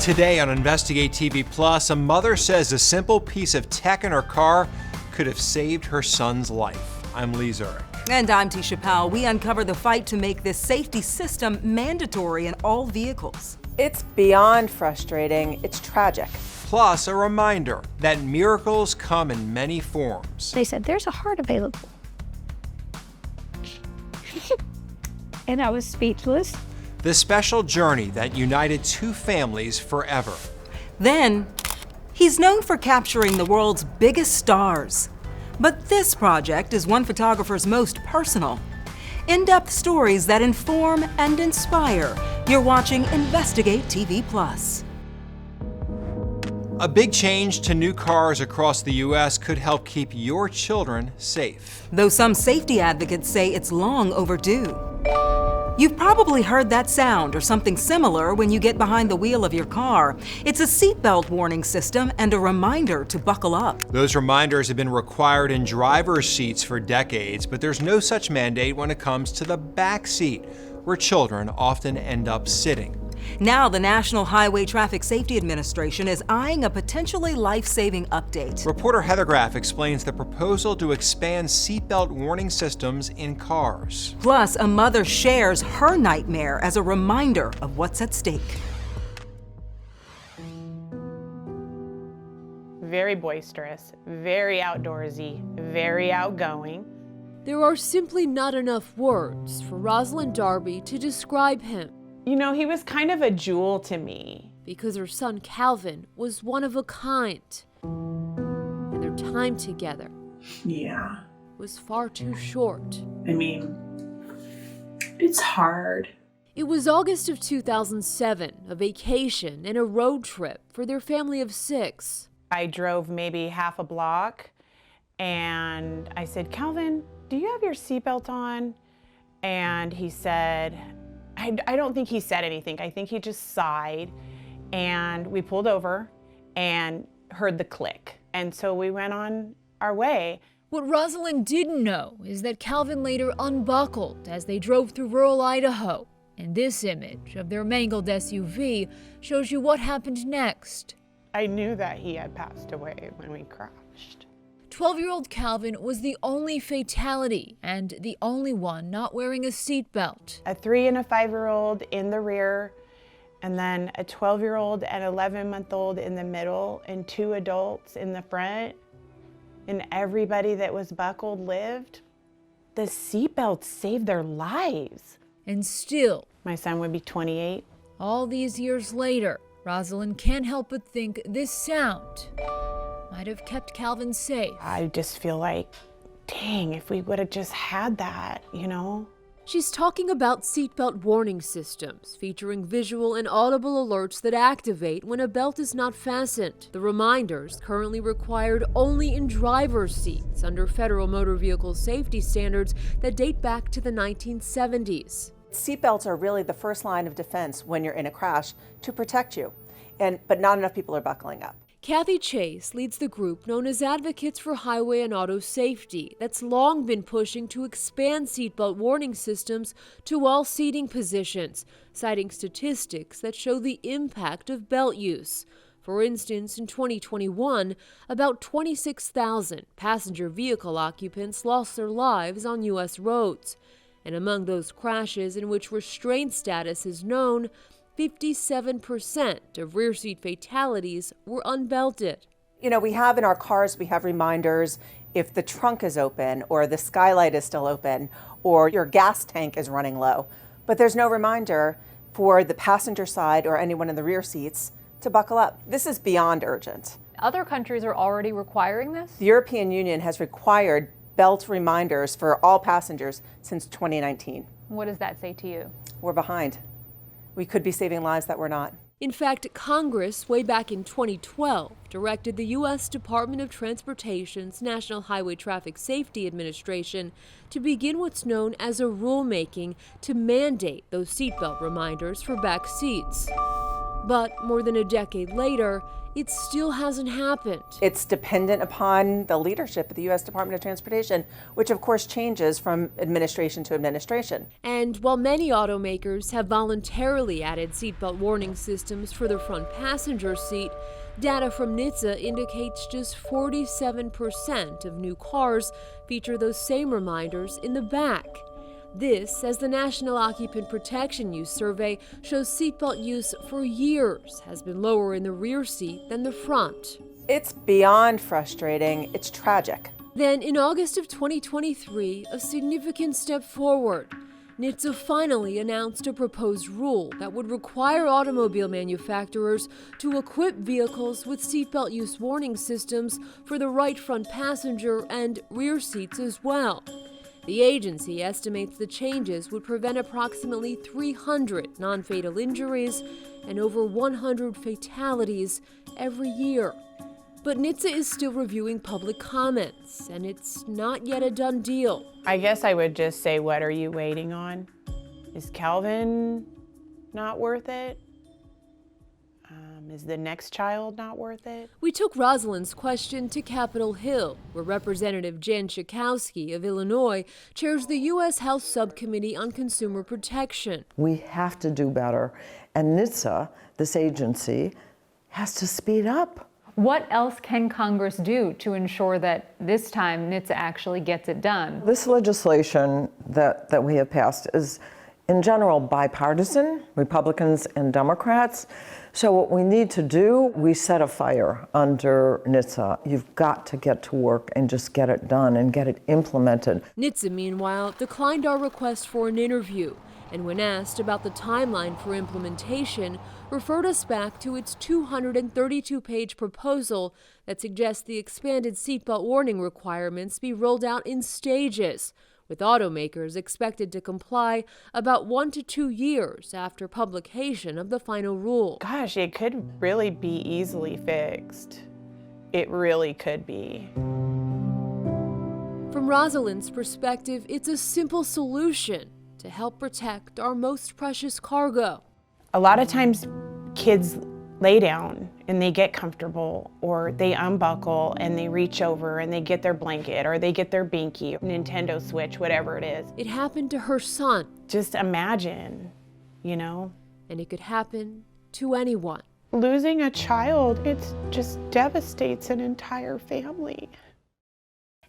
Today on Investigate TV Plus, a mother says a simple piece of tech in her car could have saved her son's life. I'm Lee Zurich. And I'm Tisha Powell. We uncover the fight to make this safety system mandatory in all vehicles. It's beyond frustrating. It's tragic. Plus, a reminder that miracles come in many forms. They said, there's a heart available. And I was speechless. The special journey that united two families forever. Then, he's known for capturing the world's biggest stars. But this project is one photographer's most personal. In-depth stories that inform and inspire. You're watching Investigate TV Plus. A big change to new cars across the U.S. could help keep your children safe. Though some safety advocates say it's long overdue. You've probably heard that sound or something similar when you get behind the wheel of your car. It's a seatbelt warning system and a reminder to buckle up. Those reminders have been required in driver's seats for decades, but there's no such mandate when it comes to the back seat, where children often end up sitting. Now, the National Highway Traffic Safety Administration is eyeing a potentially life-saving update. Reporter Heather Graff explains the proposal to expand seatbelt warning systems in cars. Plus, a mother shares her nightmare as a reminder of what's at stake. Very boisterous, very outdoorsy, very outgoing. There are simply not enough words for Rosalind Darby to describe him. You know, he was kind of a jewel to me. Because her son Calvin was one of a kind. And their time together was far too short. I mean, it's hard. It was August of 2007, a vacation and a road trip for their family of 6. I drove maybe half a block and I said, Calvin, do you have your seatbelt on? And he said, I don't think he said anything. I think he just sighed, and we pulled over and heard the click. And so we went on our way. What Rosalind didn't know is that Calvin later unbuckled as they drove through rural Idaho. And this image of their mangled SUV shows you what happened next. I knew that he had passed away when we crashed. 12-year-old Calvin was the only fatality and the only one not wearing a seatbelt. A 3- and a 5-year-old in the rear, and then a 12-year-old and 11-month-old in the middle, and 2 adults in the front, and everybody that was buckled lived. The seatbelts saved their lives. And still, my son would be 28. All these years later, Rosalind can't help but think this sound might have kept Calvin safe. I just feel like, dang, if we would have just had that, you know? She's talking about seatbelt warning systems featuring visual and audible alerts that activate when a belt is not fastened. The reminders currently required only in driver's seats under federal motor vehicle safety standards that date back to the 1970s. Seatbelts are really the first line of defense when you're in a crash to protect you, but not enough people are buckling up. Kathy Chase leads the group known as Advocates for Highway and Auto Safety that's long been pushing to expand seatbelt warning systems to all seating positions, citing statistics that show the impact of belt use. For instance, in 2021, about 26,000 passenger vehicle occupants lost their lives on U.S. roads. And among those crashes in which restraint status is known, 57% of rear seat fatalities were unbelted. You know, we have in our cars, we have reminders if the trunk is open or the skylight is still open or your gas tank is running low. But there's no reminder for the passenger side or anyone in the rear seats to buckle up. This is beyond urgent. Other countries are already requiring this? The European Union has required belt reminders for all passengers since 2019. What does that say to you? We're behind. We could be saving lives that we're not. In fact, Congress, way back in 2012, directed the U.S. Department of Transportation's National Highway Traffic Safety Administration to begin what's known as a rulemaking to mandate those seatbelt reminders for back seats. But more than a decade later, it still hasn't happened. It's dependent upon the leadership of the U.S. Department of Transportation, which of course changes from administration to administration. And while many automakers have voluntarily added seatbelt warning systems for the front passenger seat, data from NHTSA indicates just 47% of new cars feature those same reminders in the back. This, as the National Occupant Protection Use Survey shows, seatbelt use for years has been lower in the rear seat than the front. It's beyond frustrating, it's tragic. Then, in August of 2023, a significant step forward. NHTSA finally announced a proposed rule that would require automobile manufacturers to equip vehicles with seatbelt use warning systems for the right front passenger and rear seats as well. The agency estimates the changes would prevent approximately 300 non-fatal injuries and over 100 fatalities every year. But NHTSA is still reviewing public comments, and it's not yet a done deal. I guess I would just say, what are you waiting on? Is Calvin not worth it? Is the next child not worth it? We took Rosalind's question to Capitol Hill, where Representative Jan Schakowsky of Illinois chairs the U.S. House Subcommittee on Consumer Protection. We have to do better, and NHTSA, this agency, has to speed up. What else can Congress do to ensure that this time NHTSA actually gets it done? This legislation that we have passed is, in general, bipartisan, Republicans and Democrats. So what we need to do, we set a fire under NHTSA. You've got to get to work and just get it done and get it implemented. NHTSA, meanwhile, declined our request for an interview, and when asked about the timeline for implementation, referred us back to its 232-page proposal that suggests the expanded seatbelt warning requirements be rolled out in stages, with automakers expected to comply about 1 to 2 years after publication of the final rule. Gosh, it could really be easily fixed. It really could be. From Rosalind's perspective, it's a simple solution to help protect our most precious cargo. A lot of times kids lay down and they get comfortable, or they unbuckle and they reach over and they get their blanket, or they get their binky, Nintendo Switch, whatever it is. It happened to her son. Just imagine, you know? And it could happen to anyone. Losing a child, it just devastates an entire family.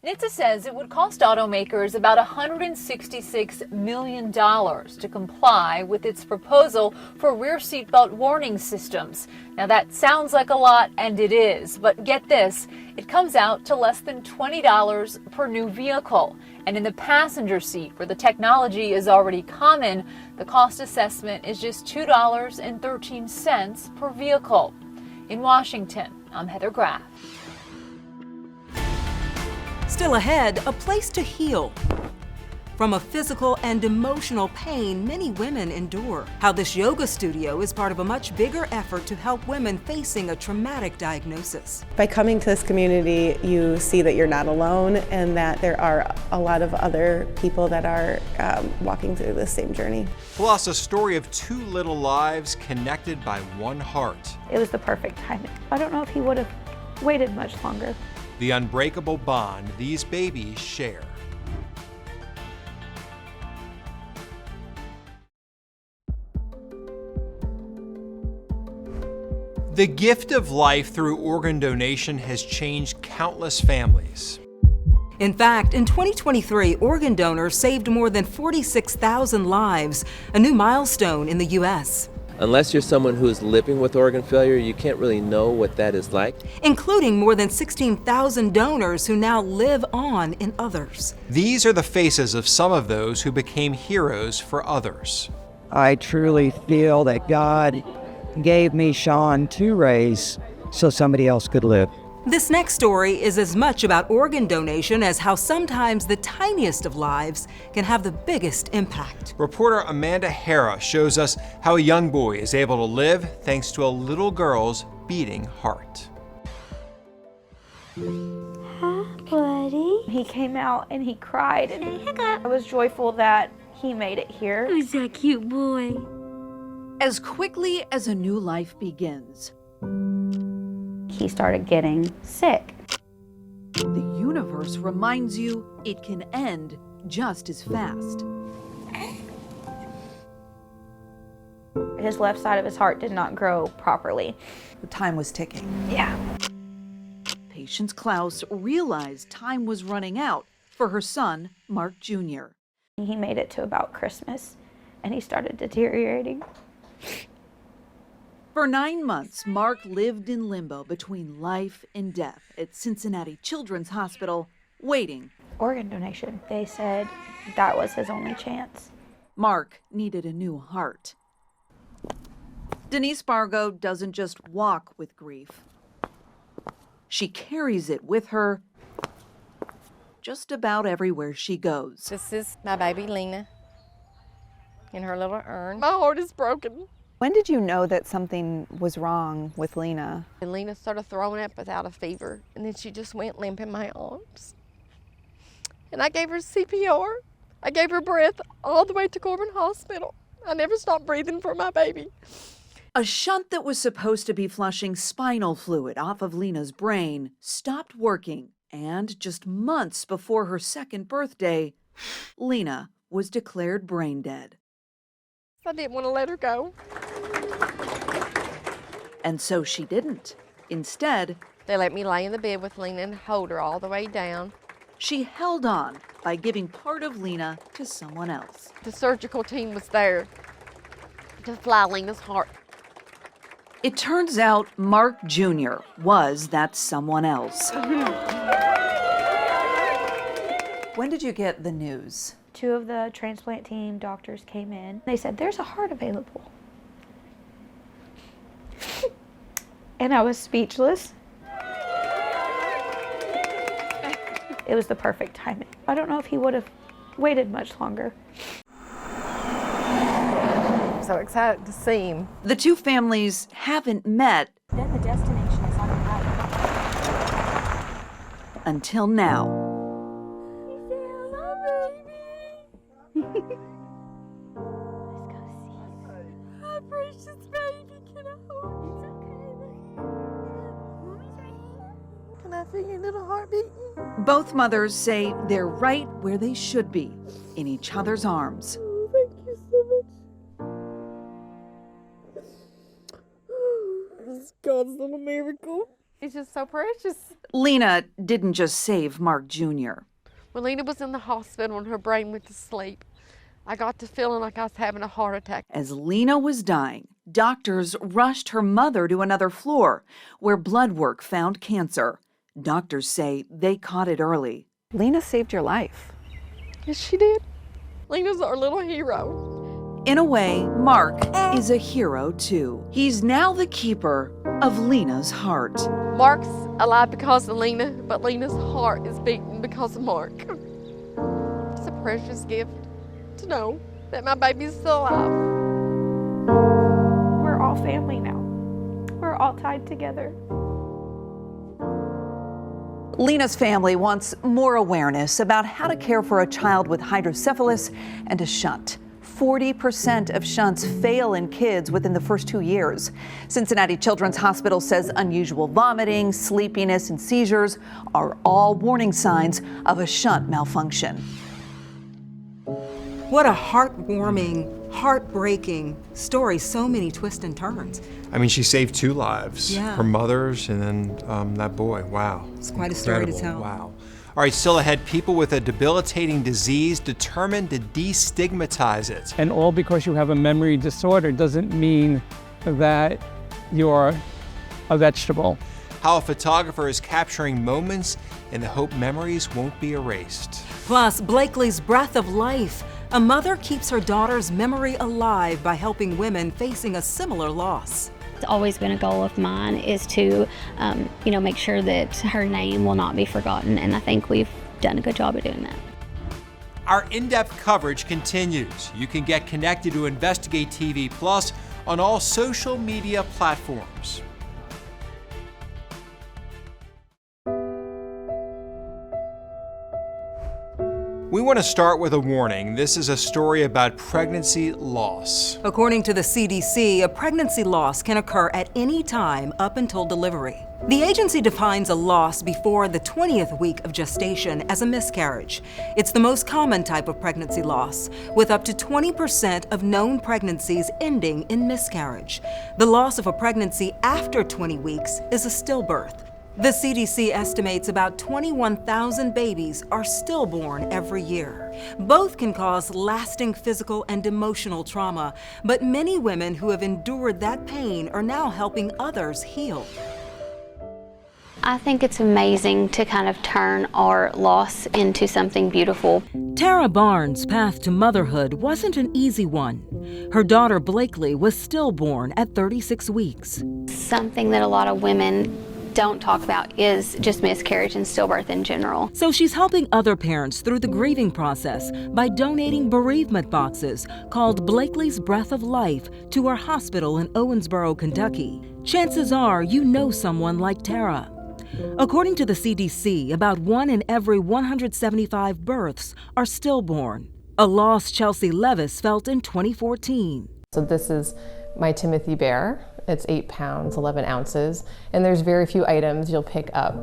NHTSA says it would cost automakers about $166 million to comply with its proposal for rear seatbelt warning systems. Now that sounds like a lot, and it is, but get this, it comes out to less than $20 per new vehicle. And in the passenger seat, where the technology is already common, the cost assessment is just $2.13 per vehicle. In Washington, I'm Heather Graff. Still ahead, a place to heal. From a physical and emotional pain many women endure. How this yoga studio is part of a much bigger effort to help women facing a traumatic diagnosis. By coming to this community, you see that you're not alone and that there are a lot of other people that are walking through the same journey. Plus, a story of 2 little lives connected by one heart. It was the perfect timing. I don't know if he would have waited much longer. The unbreakable bond these babies share. The gift of life through organ donation has changed countless families. In fact, in 2023, organ donors saved more than 46,000 lives, a new milestone in the U.S. Unless you're someone who is living with organ failure, you can't really know what that is like. Including more than 16,000 donors who now live on in others. These are the faces of some of those who became heroes for others. I truly feel that God gave me Sean to raise so somebody else could live. This next story is as much about organ donation as how sometimes the tiniest of lives can have the biggest impact. Reporter Amanda Hara shows us how a young boy is able to live thanks to a little girl's beating heart. Hi, buddy. He came out and he cried, and I was joyful that he made it here. Who's that cute boy? As quickly as a new life begins, He started getting sick. the universe reminds you it can end just as fast. His left side of his heart did not grow properly. The time was ticking. Yeah. Patience Klaus realized time was running out for her son, Mark Jr. He made it to about Christmas, and he started deteriorating. For 9 months, Mark lived in limbo between life and death at Cincinnati Children's Hospital, waiting. Organ donation. They said that was his only chance. Mark needed a new heart. Denise Bargo doesn't just walk with grief. She carries it with her just about everywhere she goes. This is my baby Lena in her little urn. My heart is broken. When did you know that something was wrong with Lena? And Lena started throwing up without a fever, and then she just went limp in my arms. And I gave her CPR. I gave her breath all the way to Corbin Hospital. I never stopped breathing for my baby. A shunt that was supposed to be flushing spinal fluid off of Lena's brain stopped working, and just months before her second birthday, Lena was declared brain dead. I didn't want to let her go. And so she didn't. Instead, they let me lay in the bed with Lena and hold her all the way down. She held on by giving part of Lena to someone else. The surgical team was there to fly Lena's heart. It turns out Mark Jr. was that someone else. When did you get the news? 2 of the transplant team doctors came in. They said, there's a heart available. And I was speechless. It was the perfect timing. I don't know if he would have waited much longer. I'm so excited to see him. The two families haven't met Then the destination is on the right. until now. Can I feel your little heart beating? Both mothers say they're right where they should be, in each other's arms. Oh, thank you so much. This is God's little miracle. It's just so precious. Lena didn't just save Mark Jr. When Lena was in the hospital and her brain went to sleep, I got to feeling like I was having a heart attack. As Lena was dying, doctors rushed her mother to another floor where blood work found cancer. Doctors say they caught it early. Lena saved your life. Yes, she did. Lena's our little hero. In a way, Mark is a hero too. He's now the keeper of Lena's heart. Mark's alive because of Lena, but Lena's heart is beating because of Mark. It's a precious gift to know that my baby's still alive. We're all family now. We're all tied together. Lena's family wants more awareness about how to care for a child with hydrocephalus and a shunt. 40% of shunts fail in kids within the first 2 years. Cincinnati Children's Hospital says unusual vomiting, sleepiness, and seizures are all warning signs of a shunt malfunction. What a heartwarming, heartbreaking story. So many twists and turns. I mean, she saved 2 lives. Yeah. Her mother's and then that boy. Wow. It's quite a story to Incredible. tell. Wow. All right, still ahead, people with a debilitating disease determined to destigmatize it. And all because you have a memory disorder doesn't mean that you're a vegetable. How a photographer is capturing moments in the hope memories won't be erased. Plus, Blakely's breath of life. A mother keeps her daughter's memory alive by helping women facing a similar loss. It's always been a goal of mine is to, make sure that her name will not be forgotten, and I think we've done a good job of doing that. Our in-depth coverage continues. You can get connected to Investigate TV Plus on all social media platforms. We want to start with a warning. This is a story about pregnancy loss. According to the CDC, a pregnancy loss can occur at any time up until delivery. The agency defines a loss before the 20th week of gestation as a miscarriage. It's the most common type of pregnancy loss, with up to 20% of known pregnancies ending in miscarriage. The loss of a pregnancy after 20 weeks is a stillbirth. The CDC estimates about 21,000 babies are stillborn every year. Both can cause lasting physical and emotional trauma, but many women who have endured that pain are now helping others heal. I think it's amazing to kind of turn our loss into something beautiful. Tara Barnes' path to motherhood wasn't an easy one. Her daughter Blakely was stillborn at 36 weeks. Something that a lot of women don't talk about is just miscarriage and stillbirth in general. So she's helping other parents through the grieving process by donating bereavement boxes called Blakely's Breath of Life to her hospital in Owensboro, Kentucky. Chances are you know someone like Tara. According to the CDC, about 1 in every 175 births are stillborn, a loss Chelsea Levis felt in 2014. So this is my Timothy bear. It's 8 pounds, 11 ounces, and there's very few items you'll pick up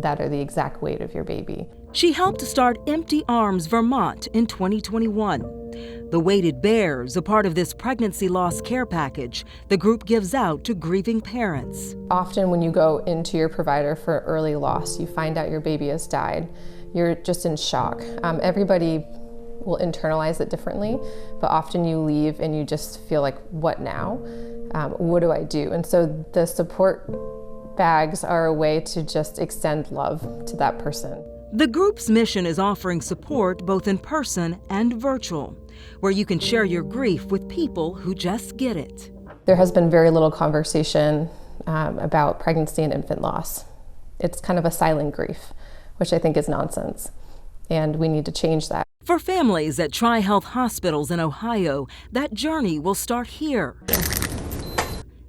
that are the exact weight of your baby. She helped start Empty Arms Vermont in 2021. The Weighted Bears, a part of this pregnancy loss care package the group gives out to grieving parents. Often when you go into your provider for early loss, you find out your baby has died. You're just in shock. Everybody will internalize it differently, but often you leave and you just feel like, what now? What do I do? And so the support bags are a way to just extend love to that person. The group's mission is offering support both in person and virtual, where you can share your grief with people who just get it. There has been very little conversation about pregnancy and infant loss. It's kind of a silent grief, which I think is nonsense, and we need to change that. For families at Tri-Health hospitals in Ohio, that journey will start here.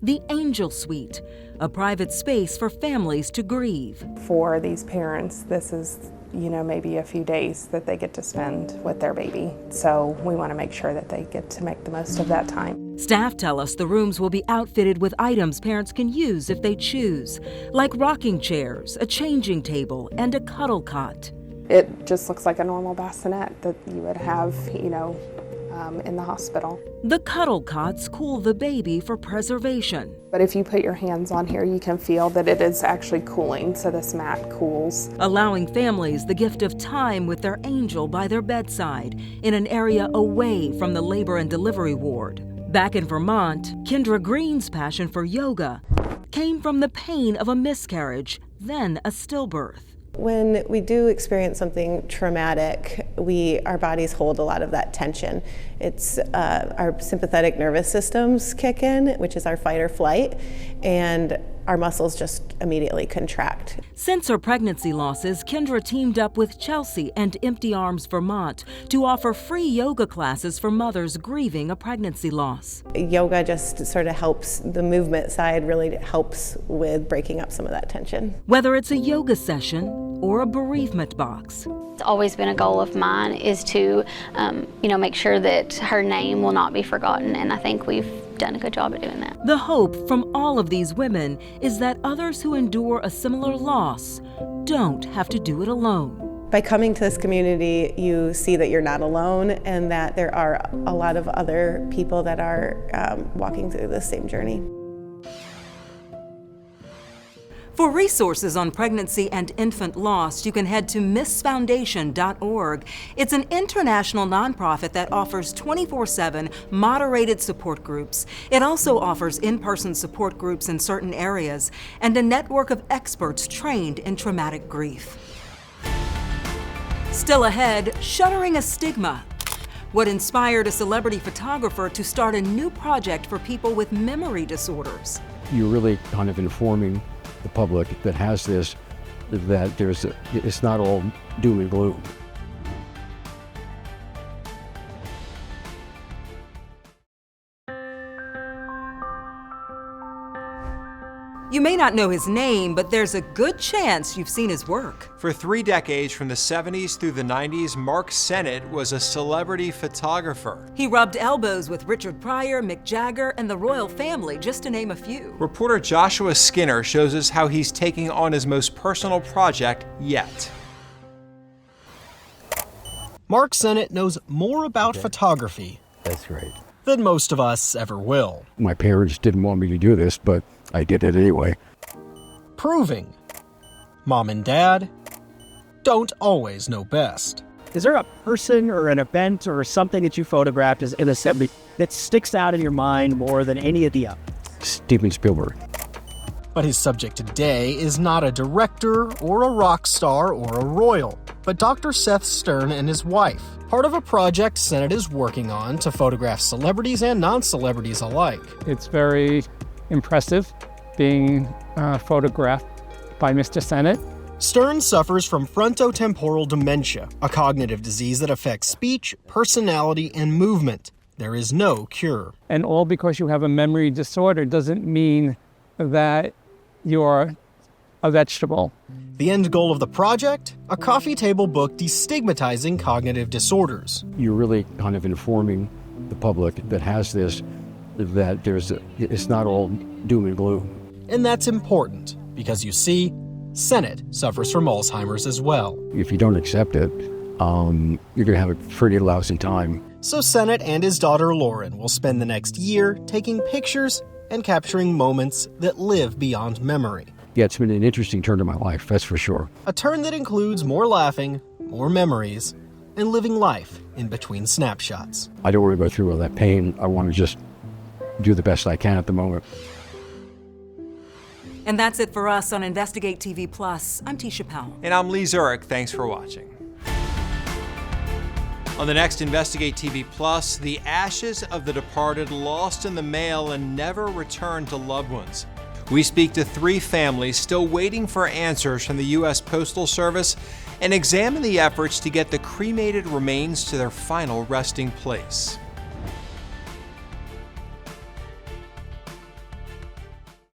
The Angel Suite, a private space for families to grieve. For these parents, this is, maybe a few days that they get to spend with their baby. So we want to make sure that they get to make the most of that time. Staff tell us the rooms will be outfitted with items parents can use if they choose, like rocking chairs, a changing table, and a cuddle cot. It just looks like a normal bassinet that you would have, in the hospital. The cuddle cots cool the baby for preservation. But if you put your hands on here, you can feel that it is actually cooling, so this mat cools. Allowing families the gift of time with their angel by their bedside in an area away from the labor and delivery ward. Back in Vermont, Kendra Green's passion for yoga came from the pain of a miscarriage, then a stillbirth. When we do experience something traumatic, our bodies hold a lot of that tension. It's our sympathetic nervous systems kick in, which is our fight or flight, and our muscles just immediately contract. Since her pregnancy losses, Kendra teamed up with Chelsea and Empty Arms Vermont to offer free yoga classes for mothers grieving a pregnancy loss. Yoga just sort of helps, the movement side really helps with breaking up some of that tension. Whether it's a yoga session or a bereavement box. It's always been a goal of mine is to, make sure that her name will not be forgotten, and I think we've done a good job at doing that. The hope from all of these women is that others who endure a similar loss don't have to do it alone. By coming to this community, you see that you're not alone and that there are a lot of other people that are walking through the same journey. For resources on pregnancy and infant loss, you can head to missfoundation.org. It's an international nonprofit that offers 24/7 moderated support groups. It also offers in-person support groups in certain areas and a network of experts trained in traumatic grief. Still ahead, shuttering a stigma. What inspired a celebrity photographer to start a new project for people with memory disorders? You're really kind of informing the public that has this, that it's not all doom and gloom. You may not know his name, but there's a good chance you've seen his work. For 3 decades, from the 70s through the 90s, Mark Sennett was a celebrity photographer. He rubbed elbows with Richard Pryor, Mick Jagger, and the royal family, just to name a few. Reporter Joshua Skinner shows us how he's taking on his most personal project yet. Mark Sennett knows more about photography That's right. than most of us ever will. My parents didn't want me to do this, but I did it anyway. Proving Mom and Dad don't always know best. Is there a person or an event or something that you photographed as in a 70 that sticks out in your mind more than any of the others? Steven Spielberg. But his subject today is not a director or a rock star or a royal, but Dr. Seth Stern and his wife, part of a project Sennett is working on to photograph celebrities and non-celebrities alike. It's very impressive being photographed by Mr. Sennett. Stern suffers from frontotemporal dementia, a cognitive disease that affects speech, personality, and movement. There is no cure. And all because you have a memory disorder doesn't mean that you're a vegetable. The end goal of the project? A coffee table book destigmatizing cognitive disorders. You're really kind of informing the public that has this, that it's not all doom and gloom. And that's important, because you see, Sennett suffers from Alzheimer's as well. If you don't accept it, you're going to have a pretty lousy time. So Sennett and his daughter Lauren will spend the next year taking pictures and capturing moments that live beyond memory. Yeah, it's been an interesting turn to my life, that's for sure. A turn that includes more laughing, more memories, and living life in between snapshots. I don't want to go through all that pain. I want to just do the best I can at the moment. And that's it for us on Investigate TV Plus. I'm Tisha Powell. And I'm Lee Zurich. Thanks for watching. On the next Investigate TV Plus, the ashes of the departed lost in the mail and never returned to loved ones. We speak to 3 families still waiting for answers from the U.S. Postal Service and examine the efforts to get the cremated remains to their final resting place.